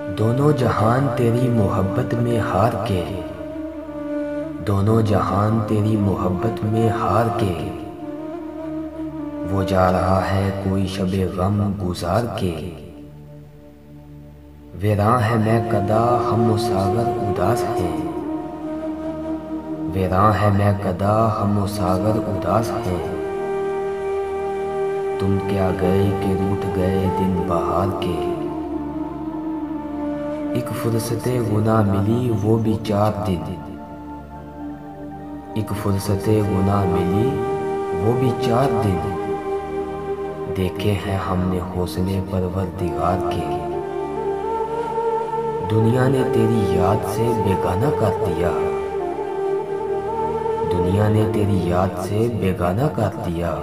दोनों जहान तेरी मोहब्बत में हार के, दोनों जहान तेरी मोहब्बत में हार के, वो जा रहा है कोई शबे गम गुजार के। वीरां है मैं कदा हम सागर उदास हैं, वीरां है मैं कदा हम सागर उदास हैं। तुम क्या गए कि रूठ गए दिन बहार के। एक फुर्सते गुना मिली वो भी 4 दिन, एक फुर्सते गुना मिली वो भी 4 दिन। देखे हैं हमने हौसले परवरदिगार के। दुनिया ने तेरी याद से बेगाना कर दिया, दुनिया ने तेरी याद से बेगाना कर दिया।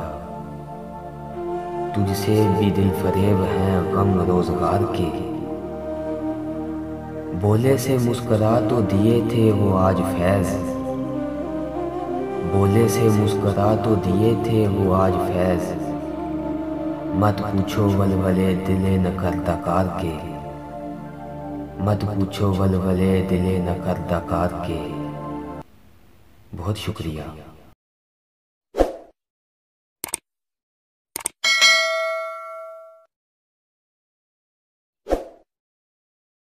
तुझसे भी दिल फरेब हैं गम रोजगार के। बोले से मुस्करा तो दिए थे वो आज फैज़, बोले से मुस्करा तो दिए थे वो आज फैज़। मत पूछो वलवले दिले न करदाकार के, मत पूछो वलवले दिले न करदाकार के। बहुत शुक्रिया।